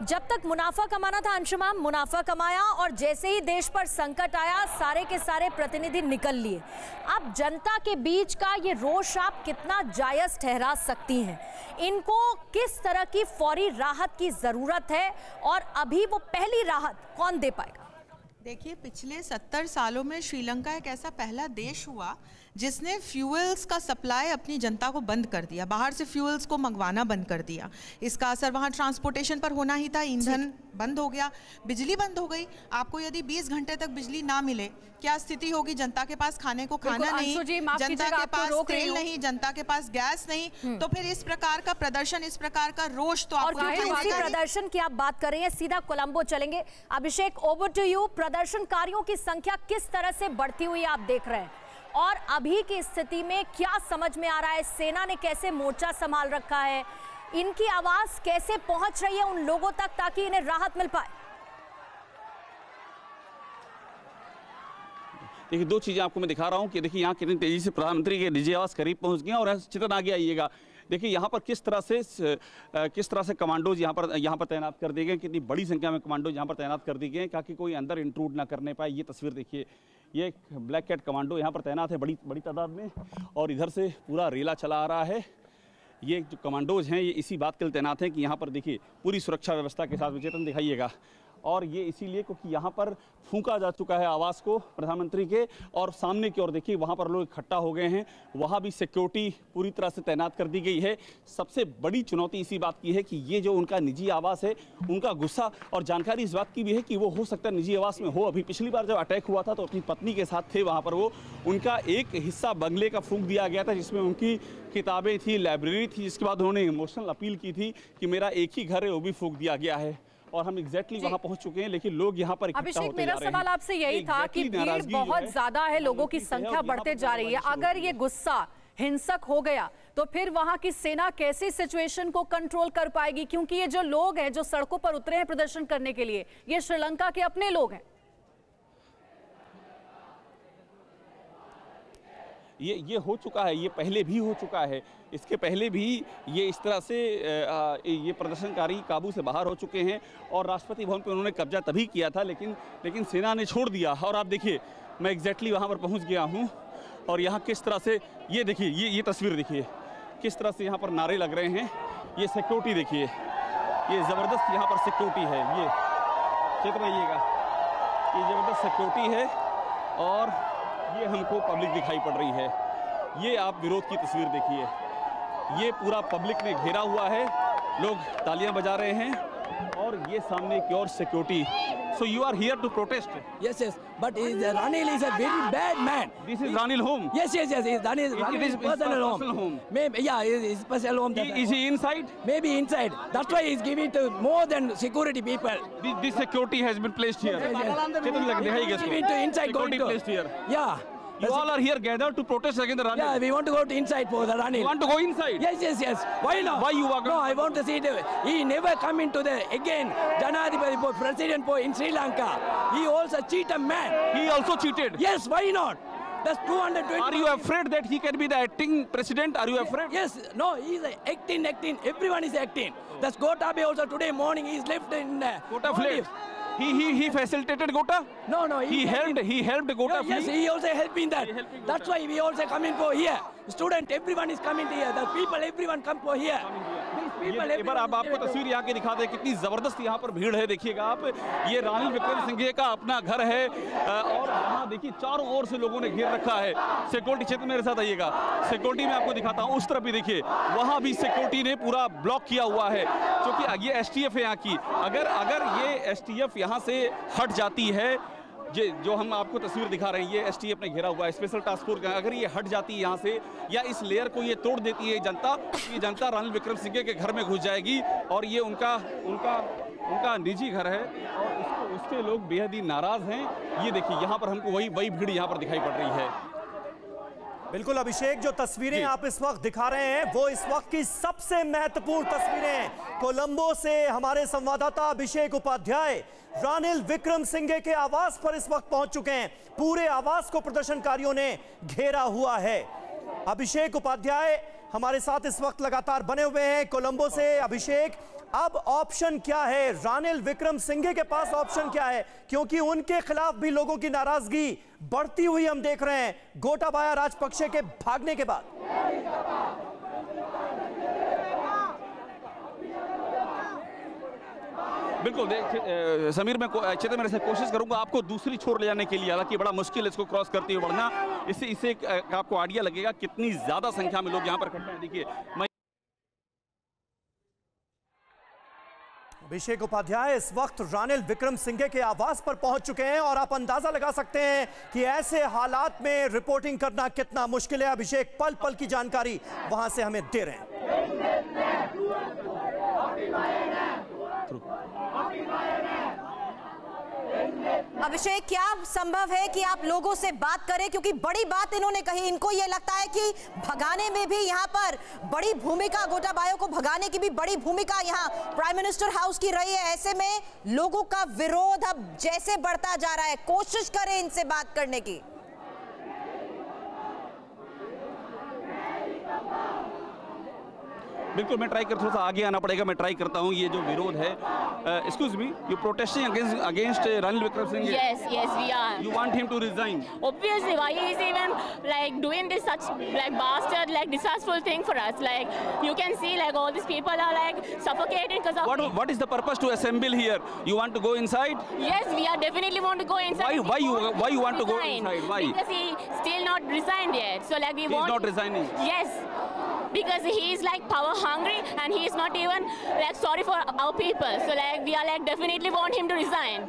जब तक मुनाफा कमाना था अंशुमान, मुनाफा कमाया और जैसे ही देश पर संकट आया सारे के सारे प्रतिनिधि निकल लिए। अब जनता के बीच का ये रोष आप कितना जायज ठहरा सकती हैं? इनको किस तरह की फौरी राहत की जरूरत है और अभी वो पहली राहत कौन दे पाएगा? देखिए, पिछले 70 सालों में श्रीलंका एक ऐसा पहला देश हुआ जिसने फ्यूल्स का सप्लाई अपनी जनता को बंद कर दिया, बाहर से फ्यूल्स को मंगवाना बंद कर दिया। इसका असर वहाँ ट्रांसपोर्टेशन पर होना ही था, ईंधन बंद हो गया, बिजली बंद हो गई। आपको यदि 20 घंटे तक बिजली ना मिले, क्या स्थिति होगी? जनता के पास खाने को खाना नहीं, जनता के पास तेल नहीं, जनता के पास गैस नहीं, तो फिर इस प्रकार का प्रदर्शन, इस प्रकार का रोष तो आपको प्रदर्शन की आप बात कर रही हैं, सीधा कोलंबो चलेंगे। अभिषेक, ओवर टू यू। प्रदर्शनकारियों की संख्या किस तरह से बढ़ती हुई आप देख रहे हैं और अभी की स्थिति में क्या समझ में आ रहा है? सेना ने कैसे मोर्चा संभाल रखा है? इनकी आवाज कैसे पहुंच रही है उन लोगों तक ताकि इन्हें राहत मिल पाए? देखिए, दो चीजें आपको मैं दिखा रहा हूं कि देखिए यहाँ कितनी तेजी से प्रधानमंत्री के निजी आवास करीब पहुंच गए और चित्रण आगे आइएगा। देखिए यहाँ पर किस तरह से कमांडोज यहाँ पर तैनात कर दिए गए, कितनी बड़ी संख्या में कमांडोज यहाँ पर तैनात कर दिए गए ताकि कोई अंदर इंट्रूड ना करने पाए। ये तस्वीर देखिए, ये एक ब्लैक कैट कमांडो यहाँ पर तैनात है बड़ी तादाद में और इधर से पूरा रेला चला आ रहा है। ये जो कमांडोज हैं ये इसी बात के लिए तैनात हैं कि यहाँ पर देखिए पूरी सुरक्षा व्यवस्था के साथ, विचेतन दिखाइएगा, और ये इसीलिए क्योंकि यहाँ पर फूंका जा चुका है आवास को प्रधानमंत्री के, और सामने की ओर देखिए वहाँ पर लोग इकट्ठा हो गए हैं, वहाँ भी सिक्योरिटी पूरी तरह से तैनात कर दी गई है। सबसे बड़ी चुनौती इसी बात की है कि ये जो उनका निजी आवास है, उनका गुस्सा और जानकारी इस बात की भी है कि वो हो सकता है निजी आवास में हो। अभी पिछली बार जब अटैक हुआ था तो अपनी पत्नी के साथ थे वहाँ पर, वो उनका एक हिस्सा बंगले का फूंक दिया गया था जिसमें उनकी किताबें थी, लाइब्रेरी थी, जिसके बाद उन्होंने इमोशनल अपील की थी कि मेरा एक ही घर है, वो भी फूंक दिया गया है। और हम एग्जैक्टली वहां पहुंच चुके हैं, लेकिन लोग यहां पर इकट्ठा होते जा रहे हैं। मेरा सवाल आपसे यही था कि भीड़ बहुत ज्यादा है, लोगों की संख्या बढ़ते जा रही है। अगर ये गुस्सा हिंसक हो गया तो फिर वहां की सेना कैसे सिचुएशन को कंट्रोल कर पाएगी? क्योंकि ये जो लोग हैं जो सड़कों पर उतरे हैं प्रदर्शन करने के लिए, ये श्रीलंका के अपने लोग हैं। ये हो चुका है, ये पहले भी हो चुका है। इसके पहले भी ये इस तरह से ये प्रदर्शनकारी काबू से बाहर हो चुके हैं और राष्ट्रपति भवन पर उन्होंने कब्जा तभी किया था, लेकिन सेना ने छोड़ दिया। और आप देखिए, मैं एग्जैक्टली वहाँ पर पहुँच गया हूँ और यहाँ किस तरह से ये देखिए, ये तस्वीर देखिए किस तरह से यहाँ पर नारे लग रहे हैं। ये सिक्योरिटी देखिए, ये ज़बरदस्त यहाँ पर सिक्योरिटी है। ये क्षेत्र में ये ज़बरदस्त सिक्योरिटी है और ये हमको पब्लिक दिखाई पड़ रही है। ये आप विरोध की तस्वीर देखिए, ये पूरा पब्लिक ने घेरा हुआ है, लोग तालियां बजा रहे हैं और ये सामने की ओर security. So you are here to protest? Yes, but Ranil is a very bad man. This is Ranil home? Yes, Ranil is personal home. Maybe, yeah, his personal home. Is he inside? Maybe inside. That's why he's giving to more than security people. This security has been placed here. Giving to inside security placed here. Yeah. You all are here gathered to protest against the Ranil? Yeah, we want to go to inside for the Ranil. You want to go inside? Yes. Why not? Why you are going? No, I want to see he never come into the again Janadipati president in Sri Lanka. He also cheated man. He also cheated? Yes, why not? That's 220. Are you afraid that he can be the acting president? Are you afraid? Yes. No, he's acting. Everyone is acting. That's Gotabaya also today morning he's left in Gota fled. He facilitated Gota? No. He helped Gota. Yes, he also helping that. That's why we also coming for here. Student, everyone is coming here. The people, everyone come for here. एक बार अब आपको तस्वीर यहाँ की दिखाते हैं, कितनी जबरदस्त यहाँ पर भीड़ है। देखिएगा आप, ये रानिल विक्रमसिंघे का अपना घर है और यहाँ देखिए चारों ओर से लोगों ने घेर रखा है। सिक्योरिटी क्षेत्र मेरे साथ आइएगा, सिक्योरिटी में आपको दिखाता हूँ। उस तरफ भी देखिए, वहाँ भी सिक्योरिटी ने पूरा ब्लॉक किया हुआ है क्योंकि ये एसटीएफ है यहाँ की। अगर ये एसटीएफ यहाँ से हट जाती है, जो हम आपको तस्वीर दिखा रहे हैं, ये एसटीएफ ने घेरा हुआ है, स्पेशल टास्क फोर्स, अगर ये हट जाती है यहाँ से या इस लेयर को ये तोड़ देती है जनता रानिल विक्रमसिंघे के घर में घुस जाएगी और ये उनका निजी घर है और उससे लोग बेहद ही नाराज हैं। ये देखिए यहाँ पर हमको वही भीड़ यहाँ पर दिखाई पड़ रही है। बिल्कुल अभिषेक, जो तस्वीरें आप इस वक्त दिखा रहे हैं वो इस वक्त की सबसे महत्वपूर्ण तस्वीरें। कोलंबो से हमारे संवाददाता अभिषेक उपाध्याय रानिल विक्रमसिंघे के आवास पर इस वक्त पहुंच चुके हैं। पूरे आवास को प्रदर्शनकारियों ने घेरा हुआ है। अभिषेक उपाध्याय हमारे साथ इस वक्त लगातार बने हुए हैं कोलंबो से। अभिषेक, अब ऑप्शन क्या है? रानिल विक्रमसिंघे के पास ऑप्शन क्या है? क्योंकि उनके खिलाफ भी लोगों की नाराजगी बढ़ती हुई हम देख रहे हैं गोटाबाया राजपक्षे के भागने के बाद। बिल्कुल समीर, मैं अच्छे मेरे से कोशिश करूंगा आपको दूसरी छोर ले जाने के लिए, हालांकि बड़ा मुश्किल इसको क्रॉस करते हुए बढ़ना। इससे आपको आइडिया लगेगा कितनी ज्यादा संख्या में लोग यहां पर इकट्ठे हैं। देखिए अभिषेक उपाध्याय इस वक्त रानिल विक्रमसिंघे के आवास पर पहुंच चुके हैं और आप अंदाजा लगा सकते हैं कि ऐसे हालात में रिपोर्टिंग करना कितना मुश्किल है। अभिषेक पल पल की जानकारी वहां से हमें दे रहे हैं। अभिषेक, क्या संभव है कि आप लोगों से बात करें, क्योंकि बड़ी बात इन्होंने कही, इनको ये लगता है कि भगाने में भी यहाँ पर बड़ी भूमिका, गोटाबाया को भगाने की भी बड़ी भूमिका यहाँ प्राइम मिनिस्टर हाउस की रही है। ऐसे में लोगों का विरोध अब जैसे बढ़ता जा रहा है, कोशिश करें इनसे बात करने की। बिल्कुल, मैं ट्राई कर, थोड़ा सा आगे आना पड़ेगा, मैं ट्राई करता हूँ। ये जो विरोध है, excuse me, you protesting against Ranil Wickremesinghe? Yes, we are. You want him to resign? Obviously, why he is even like doing this such like bastard, like disgraceful thing for us? Like you can see, like all these people are like suffocating because of. What is the purpose to assemble here? You want to go inside? Yes, we are definitely want to go inside. Why you want to go inside? Why? Because he still not resigned yet. So like we want. He's not resigning. Yes. Because he is like power hungry and he is not even like sorry for our people. So like we are like definitely want him to resign.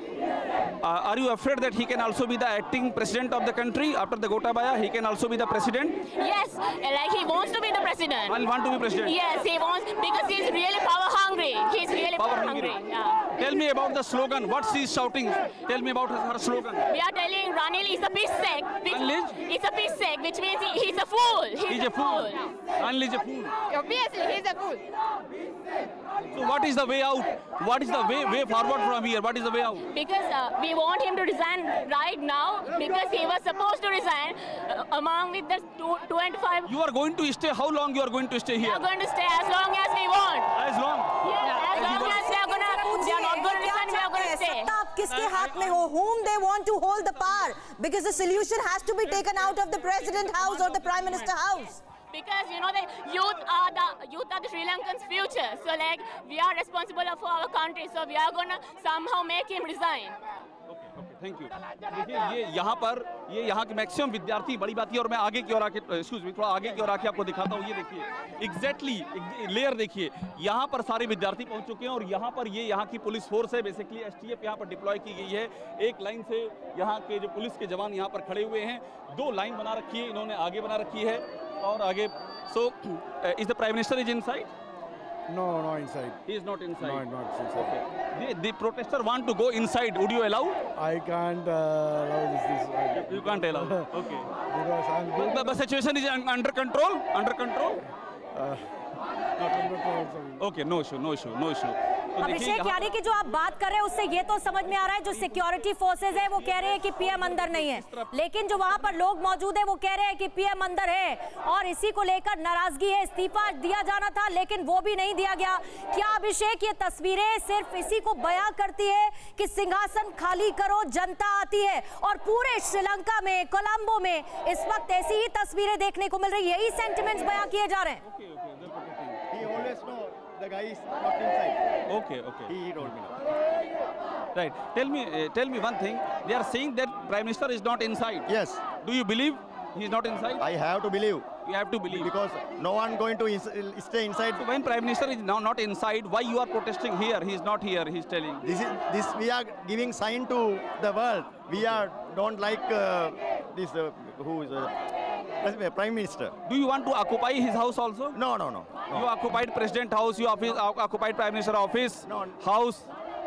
Are you afraid that he can also be the acting president of the country after the Gotabaya? He can also be the president? Yes, like he wants to be the president. I want to be president. Yes, he wants because he is really power hungry. He is really power hungry. Yeah. Tell me about the slogan. What she is shouting? Tell me about her slogan. We are telling Ranil is a piece sack. Ranil? He's a piece sack, which means he's a fool. He's a fool. Ranil is a fool. Obviously, he's a fool. So what is the way out? What is the way forward from here? What is the way out? Because we want him to resign right now because he was supposed to resign among with the 25. You are going to stay. How long you are going to stay here? We are going to stay as long as we want. As long? Yeah, as long as they are not going to resign, we are going to stay. सत्ता अब किसके हाथ में हो? Whom they want to hold the power? Because the solution has to be taken out of the President House or the Prime Minister House. Because you know the youth are the Sri Lankan's future. So like we are responsible for our country. So we are gonna somehow make him resign. Thank you. देखिए ये यहाँ के maximum विद्यार्थी, बड़ी बात है। और मैं आगे की ओर आके, एक्सक्यूज मी, थोड़ा आगे की ओर आके आपको दिखाता हूँ। ये देखिए एग्जैक्टली लेयर देखिए, यहाँ पर सारे विद्यार्थी पहुँच चुके हैं और यहाँ पर ये यहाँ की पुलिस फोर्स है, बेसिकली एसटीएफ यहाँ पर डिप्लॉय की गई है। एक लाइन से यहाँ के जो पुलिस के जवान यहाँ पर खड़े हुए हैं, दो लाइन बना रखी है, इन्होंने आगे बना रखी है और आगे। So is the prime minister is inside? No, not inside. He is not inside. No, not inside. Okay. The protester want to go inside. Would you allow? I can't allow this. You can't allow. Okay. Because I'm The situation is under control. Under control. Okay, no issue. अभिषेक, यानी कि जो आप बात कर रहे हैं उससे ये तो समझ में आ रहा है जो सिक्योरिटी फोर्सेज है वो कह रहे हैं कि पीएम अंदर नहीं है, लेकिन जो वहां पर लोग मौजूद है वो कह रहे हैं कि पीएम अंदर है और इसी को लेकर नाराजगी है। इस्तीफा दिया जाना था लेकिन वो भी नहीं दिया गया। क्या अभिषेक ये तस्वीरें सिर्फ इसी को बयां करती है कि सिंहासन खाली करो, जनता आती है? और पूरे श्रीलंका में, कोलंबो में इस वक्त ऐसी ही तस्वीरें देखने को मिल रही है, यही सेंटिमेंट्स बयां किए जा रहे हैं। He always know the guy is not inside. Okay. He told me now. Right. Tell me one thing. They are saying that Prime Minister is not inside. Yes. Do you believe he is not inside? I have to believe. You have to believe. Because no one going to stay inside. So when Prime Minister is now not inside, why you are protesting here? He is not here. He is telling. This we are giving sign to the world. We are don't like this who is Prime Minister. Do you want to occupy his house also? No. You occupied President House. You occupied Prime Minister Office. No. House.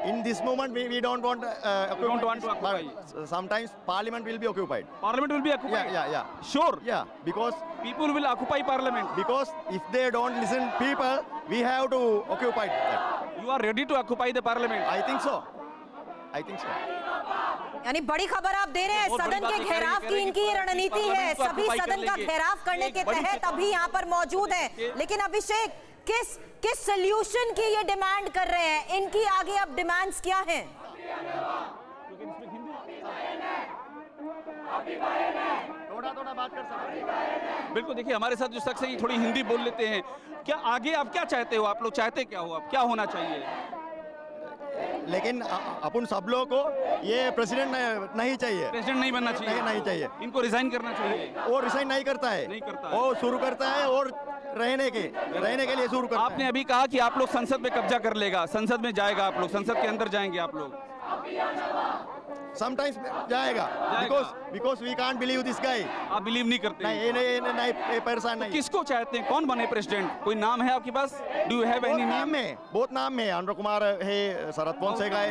In this moment, we don't want don't want to occupy. Sometimes Parliament will be occupied. Parliament will be occupied. Yeah. Sure. Yeah, because people will occupy Parliament. Because if they don't listen people, we have to occupy that. You are ready to occupy the Parliament. I think so. यानी बड़ी खबर आप दे रहे हैं, सदन के घेराव की इनकी ये रणनीति है, सभी सदन का घेराव करने के तहत अभी यहाँ पर मौजूद है। लेकिन अभिषेक, किस सॉल्यूशन की ये डिमांड कर रहे हैं? इनकी आगे अब डिमांड्स क्या हैं? थोड़ा बात कर सकते। बिल्कुल, देखिए हमारे साथ जो शख्स है ये थोड़ी हिंदी बोल लेते हैं। क्या आगे आप क्या चाहते हो? आप लोग चाहते क्या हो? आप क्या होना चाहिए? लेकिन अपन सब लोगों को ये प्रेसिडेंट नहीं चाहिए, प्रेसिडेंट नहीं बनना चाहिए, नहीं चाहिए। इनको रिजाइन करना चाहिए। वो रिजाइन नहीं करता है, वो शुरू करता है और रहने के लिए शुरू करता है। आपने अभी कहा कि आप लोग संसद में कब्जा कर लेगा, संसद में जाएगा, आप लोग संसद के अंदर जाएंगे आप लोग? समटाइम्स जाएगा, because we can't believe this guy। आप बिलीव नहीं करते? नहीं, परेशान नहीं। किसको चाहते हैं? कौन बने प्रेसिडेंट? कोई नाम है आपके पास? Do you have any name? बहुत नाम है, अनुराग कुमार है, शरद फोनसेका है,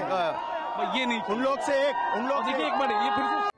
ये नहीं, उन लोग से एक देखिए एक मिनट, ये फिर से